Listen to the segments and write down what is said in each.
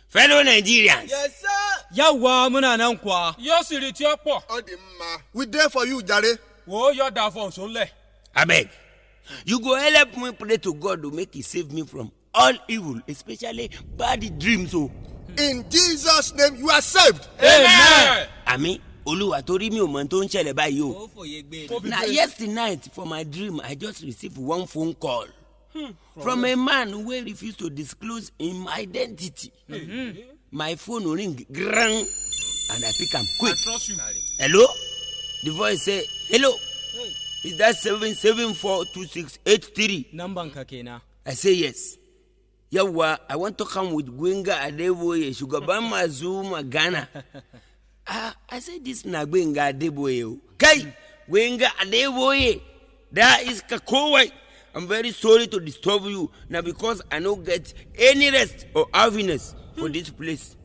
Fellow Nigerians. Yes, sir. Yawa muna nan kwa. Yo siri ti opo. We there for you, Jare. Wo yo da for so le. Abeg, you go help me pray to God to make He save me from all evil, especially bad dreams. Oh. In Jesus' name, you are saved. Amen. Ami, Oluwa tori mi o mo tó ń ṣẹlẹ̀ báyìí o. Now yesterday night for my dream, I just received one phone call from a man who refused to disclose his identity. My phone ring, grang, and I pick am quick. I trust you. Hello? The voice say, hello. Is that 7742683? Number ka kenan. I say yes. Yawa, I want to come with Gwenga Adeboye, Shugaban Mazuma Ghana. I say this na Gwenga Adeboye. Kai, Gwenga Adeboye. That is Kakowai. I'm very sorry to disturb you now because I don't get any rest or happiness for this place.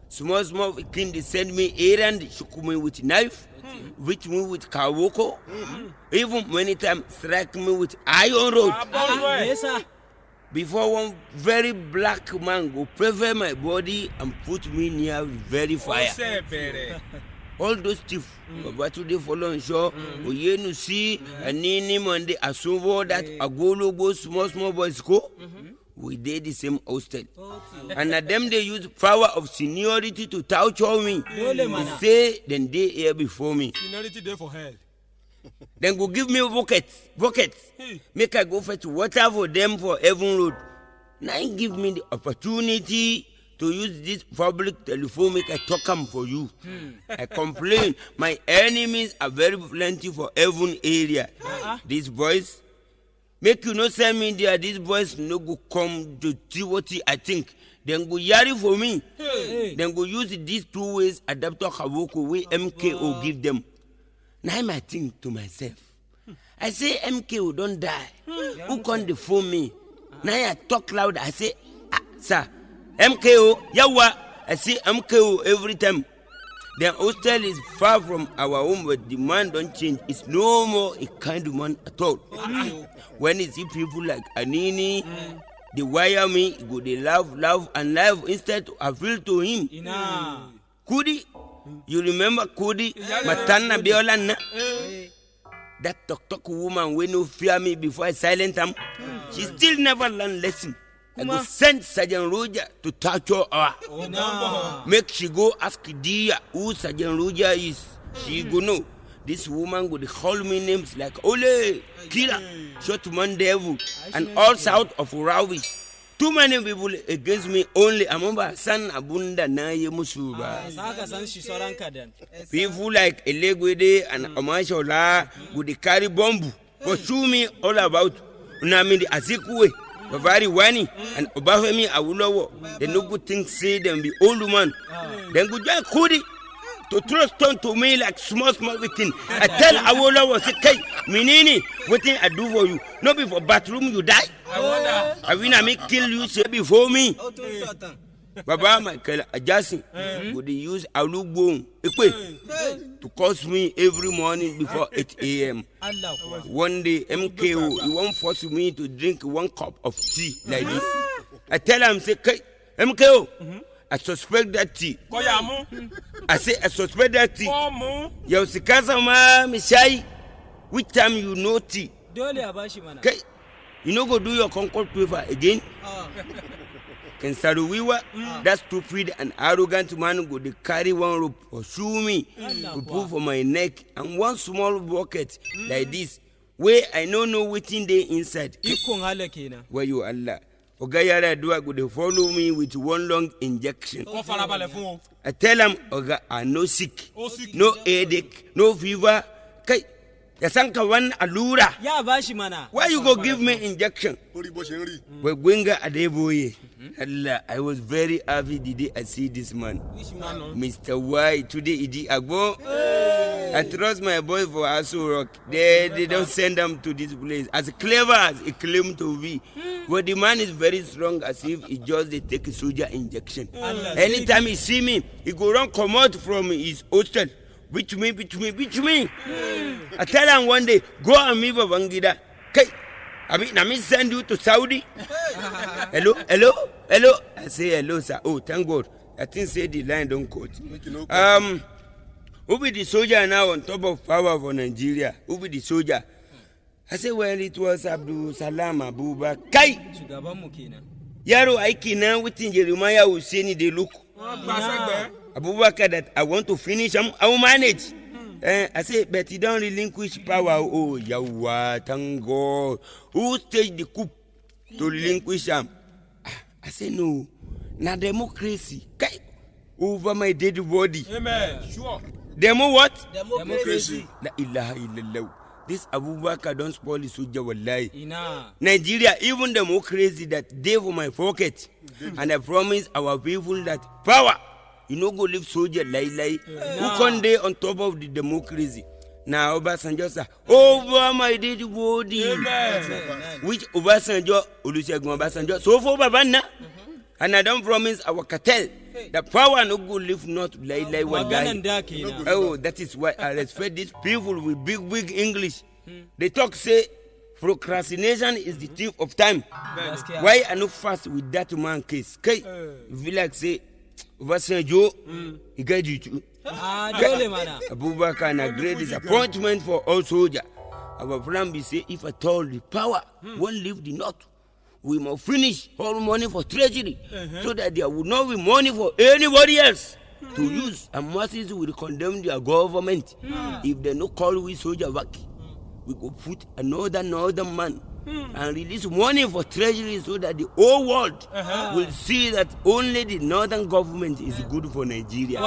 Small king they send me errand, shook me with knife, reach me with kawoko, even many times strike me with iron rod. Yes, sir. Before one very black man go prefer my body and put me near very fire. All those thieves, but today follow show, Oyenu see, and Nini Monday, Asubo that Agolo go small boys go. We did the same hostel. And at them they use power of seniority to torture me. They say then they here before me. Seniority there for hell. Then go give me buckets. Make I go fetch water for them for Heaven Road. Now give me the opportunity to use this public telephone, make I talk them for you. I complain. My enemies are very plenty for Heaven area. These boys, make you not send me there. These boys no go come to see what I think. Then go yari for me. Then go use these 2 ways adapter Kawoko way MKO give them. Now I think to myself, I say MKO don't die. Who can phone me? Now I talk loud. I say, sir, MKO, yawa. I say MKO every time. The hostel is far from our home, but the man don't change. It's no more a kind of man at all. When you see people like Anini, they wire me, go they love, and live instead to appeal to him. Kudi, you remember Kudi, Matana Biolana? That talk woman when you fear me before I silent him, she still never learn lesson. I go send Sergeant Roger to torture her. Make she go ask Dia who Sergeant Roger is. She go know. This woman go call me names like Ole, Killer, Short Man Devil, and all south of Urawi. Too many people against me only. Amamba San Abunda na Yemusuba. People like Elegwede and Amashola would carry bomb. Pursue me all about Unami the Azikwe. Bavari Wani and Obafemi Awolowo. The no good thing say them be old man. Then go join Kudi to throw stone to me like small thing. I tell Awolowo, say, "Hey, Minini, what thing I do for you? Not before bathroom you die. I will make kill you say before me." Baba Michael Ajasi would use Alugbon to cause me every morning before 8 a.m. One day, MKO, he won't force me to drink 1 cup of tea like this. I tell him, say, MKO, I suspect that tea. I say, I suspect that tea. Yo, Sikasa ma, Mishai, which time you know tea? Okay, you know go do your Concord paper again? Can Saruwiwa, that stupid and arrogant man go to carry 1 rope or shoe me to put for my neck and 1 small bucket like this, where I don't know waiting there inside. Where you Allah. Ogayara Dua go to follow me with 1 long injection. I tell him, Oga, I no sick, no headache, no fever. Okay. Yasanka 1 alura. Why you go give me injection? We're going Adeboye. Allah, I was very happy the day I see this man. Mr. Y. Today Idi Agbo. I trust my boy for Aso Rock. They don't send them to this place. As clever as he claimed to be. But the man is very strong as if he just they take a soldier injection. Anytime he see me, he go run come out from his hostel. Bitch me. I tell him one day, go and meet Babangida. Okay. I mean, let me send you to Saudi. Hello. I say hello, sir. Oh, thank God. I think say the line don't quote. Who be the soldier now on top of power for Nigeria? Who be the soldier? I say, well, it was Abdul Salam Abubakar. Kai! Shugaban mu kenan. Yaro aiki na within Jeremiah Hussein they look. Abubakar that I want to finish, I will manage. I say, but you don't relinquish power. Oh, Yahweh, thank God. Who staged the coup to relinquish him? I say, no. Now democracy. Kai! Over my dead body. Amen. Sure. Demo what? Democracy. La ilaha illallah. This Abubakar don't spoil the soldier wallahi. Ina. Nigeria, even democracy that they for my pocket. And I promise our people that power, you know go live soldier lie. Who can they on top of the democracy? Now Obasanjo sir, over my dead body. Which Obasanjo, Olusegun Obasanjo, so for Babana. And I don't promise our cartel. The power no go live not lie Maganan da kenan. Oh, that is why I respect these people with big English. They talk say procrastination is the thief of time. Gaskiya. Why I no fast with that man case? Okay, feel like say Obasanjo, he get you too. Dole mana. Abubakar na great disappointment for all soldiers. Our plan be say if at all the power won't leave the north, we must finish all money for treasury so that there will not be money for anybody else to use. And masses will condemn their government. If they no call we soldier back, we go put another man and release money for treasury so that the whole world will see that only the northern government is good for Nigeria.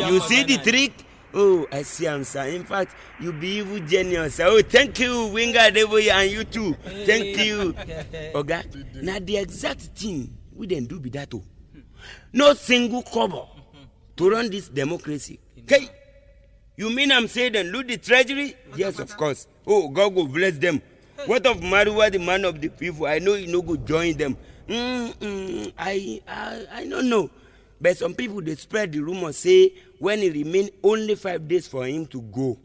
You see the trick? Oh, I see, sir. In fact, you be even genius. Oh, thank you, Winger Devoy, and you too. Thank you. Okay? Now, the exact thing we didn't do be that. Oh. No single cover to run this democracy. Okay? You mean I'm saying then loot the treasury? Yes, of course. Oh, God will bless them. What of Marwa, the man of the people? I know you no go join them. I don't know. But some people, they spread the rumor, say when it remain only 5 days for him to go.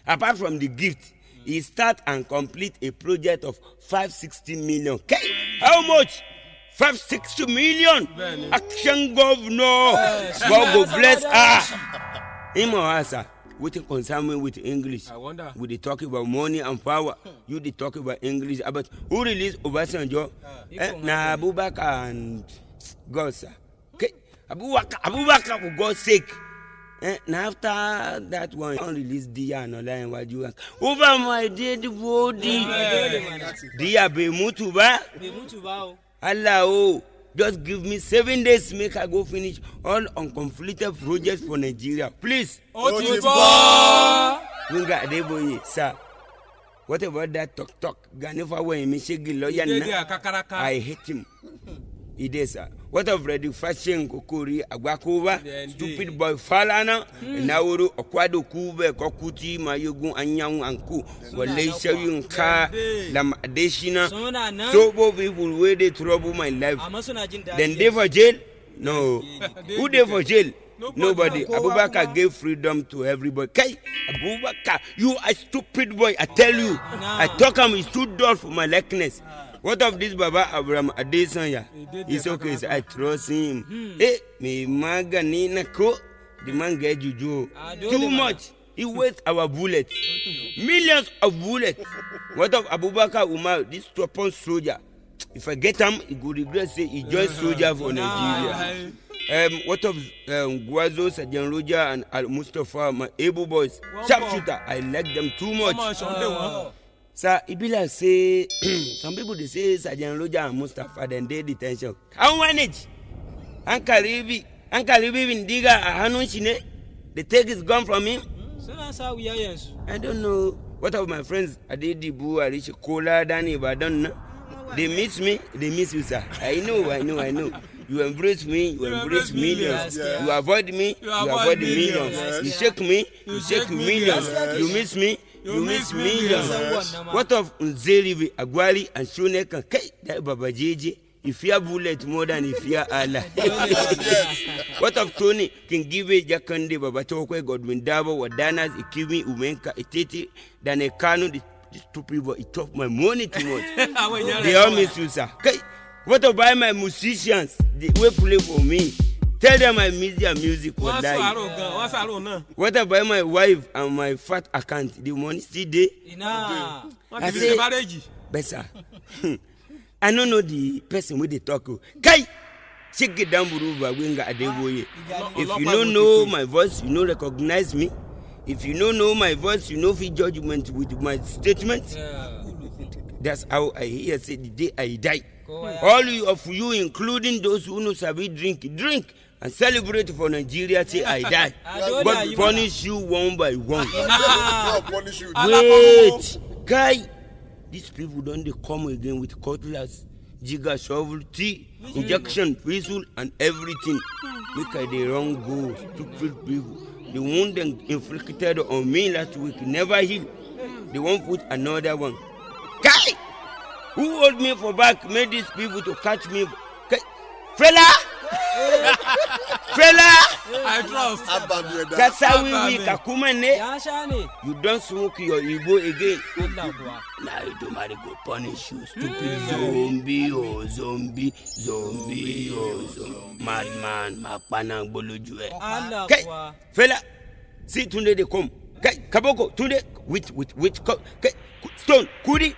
Apart from the gift, he start and complete a project of 560 million. Okay? How much? 560 million? Action governor. God will bless her. Him or her, sir. What you concern me with English? I wonder. We they talk about money and power. You they talk about English. About who released Obasanjo? Na Abubakar and God, sir. Okay, Abubakar for God's sake. Now after that one, I released Dia and all and what you want. Over my dead body. Dia be mutuba. Allah oh, just give me 7 days make I go finish all uncompleted projects for Nigeria. Please. Otiba. Winga Adeboye, sir. What about that talk? Ganifa way Michigi lawyer. I hate him. It is, sir. What of Ready Fashion Kokori Agwakova, stupid boy Falana, Nauru, Okwado Kube, Kokuti, Mayogun, Anyang, Anku, Waleisha Yunka, Lam Adeshina. So both people where they trouble my life. Then they for jail? No. Who they for jail? Nobody. Abubakar gave freedom to everybody. Kai, Abubakar, you a stupid boy. I tell you. I talk him, he's too dull for my likeness. What of this Baba Abraham Adesanya? It's okay, so I trust him. Hey, me magani nako, the man get juju. Too much. He wastes our bullets. Millions of bullets. What of Abubakar Umar, this stubborn soldier? If I get him, he could regret say he joined soldier for Nigeria. What of Guazo, Sergeant Roger, and Al Mustafa, my able boys? Sharpshooter, I like them too much. Sir, it be like say, some people they say Sergeant Roger and Mustafa, then they detention. How manage? Uncle Ribi in Diga, Hanushine, the take is gone from him. So that's how we are, yes. I don't know. What of my friends? Adedibu, Arish, Kola, Danny, but I don't know. They miss me, they miss you, sir. I know. You embrace me, you embrace millions. You avoid me, you avoid millions. You shake me, you shake millions. You miss me, you miss millions. What of Nzeribi, Agwali, and Shonek and Kai, that Baba JJ? You fear bullet more than you fear Allah. What of Tony can give it Jakande, Baba Tokwe, Godwin Dabo, Wadanas, Ikimi, Umenka, Etiti, than a Kanu, These two people, it took my money too much. Àwọn èèyàn They rẹ̀ all miss you, sir. Okay. What about my musicians? They will play for me. Tell them I miss their music for wọ́n life. sàárò gan wọ́n sàárò náà. What about my wife and my fat account? The money still there? Ina. wọ́n I ti say- fi ṣe bárẹ́jì. Better. I don't know the person with the talk. Kai! Check it down, Buruba Winga Adeboye. If you don't know my voice, you don't recognize me. If you don't know my voice, you know free judgment with my statement. That's how I hear say the day I die. All of you, including those who know sabi drink and celebrate for Nigeria say I die. But punish you one by one. God punish you. Wait, guy, these people don't they come again with cutlass, jigger, shovel, tea, injection, whistle, and everything. Make they wrong go, stupid people. The wound they inflicted on me last week never heal. They won't put another one. Guy, who hold me for back made these people to catch me? Guy, fella, fella. I trust. Abamiyeda. That's how we kakuma ne. Ya sha ne. You don't smoke your ego again. Allah kuwa. Now you don't marry go punish you, stupid zombie, oh zombie, zombie, oh zombie. Madman, makpana boloju eh. Allah Okay, kuwa. fella, see Tunde they come. Okay, Kaboko, Tunde, with, okay, Stone, Kudi,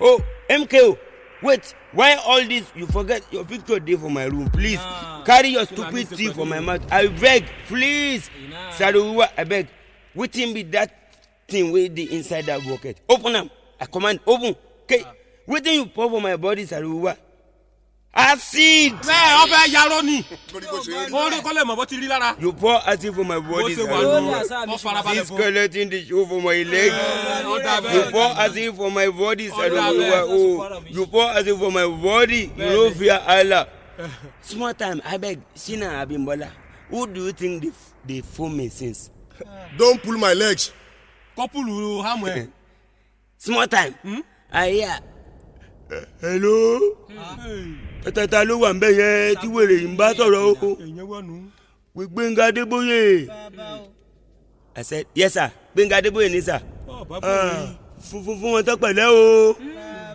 oh, MKO. Wait, why all this? You forget your picture there for my room, please. Carry your stupid tea for my mouth. I beg, please. Saruwa, I beg. Waiting be that thing with the inside that bucket. Open them. I command, open. Okay. Waiting you pour for my body, Saruwa. Acid. bẹ́ẹ̀ ọbẹ̀ yarọ ni. Torí bó ṣe rí. ó rí kọ́lẹ̀ mọ̀ bó ti rí lára. You pour acid for my bó body, ṣe wà Saruwa. nù. ó farabalẹ̀ This fún. skeleton the show for my leg. ó dà You bẹ́ẹ̀. pour acid for my body, that Saruwa. bad. Oh, you pour acid for my body. You don't fear Allah. Small time, I beg. Shina Abimbola. Who do you think they fool me since? Don't pull my legs. kọ́pùlù hàmù ẹ̀. Small time. I hear. Hello. Tata ló wà ń bẹ̀ yẹn tí wèrè yìí ń bá sọ̀rọ̀ o. èèyàn wọ̀ nù. With Gbenga Adeboye. I said, yes sir. Gbenga Adeboye ni sir. Ọ, bàbá mi. Fún wọn tó pẹ̀lẹ́ o.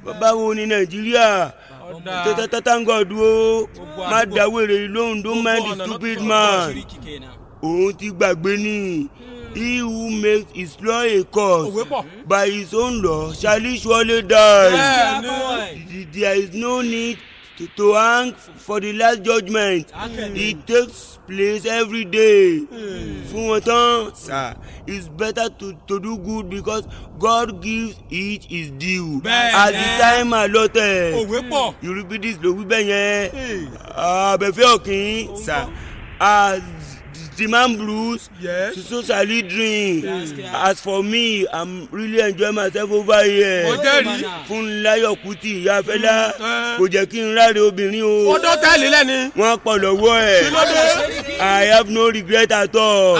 Bàbá wo ni Nàìjíríà? Ọ̀dà. Thank God o. Má da wèrè lóhùn, don't mind the stupid man. Shiriki kenan. Òun ti gbàgbé ni. He who makes his law a cause òwe pọ̀. by his own law shall he surely die. bẹ́ẹ̀ ni. Boy. There is no need to hang for the last judgment. It takes place every day. Fún wọn tán, sir, it's better to do good because God gives each his due at the time allotted. òwe pọ̀. You repeat this ló wí bẹ́ẹ̀ yẹn. Abẹ́fẹ́ ọ̀kìn, sir, as the man blues, Yes. so shall he drink. As for me, I'm really enjoying myself over here. Ó jẹ́rìí. Fún Láyọ̀ Kútì ìyá Fẹ́lá kò jẹ́ kí n ráre obìnrin o. ó dán tẹ́lẹ̀ lẹ́ni. Wọ́n pọ̀ lọ́wọ́ ẹ̀. I have no regret at all.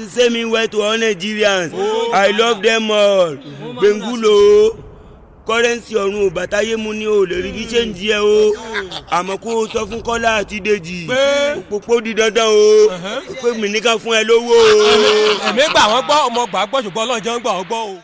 Say me well to all Nigerians. I love them all. Bengulo currency ọ̀run òbátáyé mu ni o lè rí bí ṣe ń jí ẹ o. Àmọ́ kó o sọ fún Kọ́lá àti Dèjì. Pópó di dandan o. Pé mi ní ká fún ẹ lówó o. ẹ̀mí gbà wọ́n gbọ́ ọmọ gbà gbọ́ ṣùgbọ́n ọlọ́run jẹ́ ń gbà wọ́n gbọ́ o.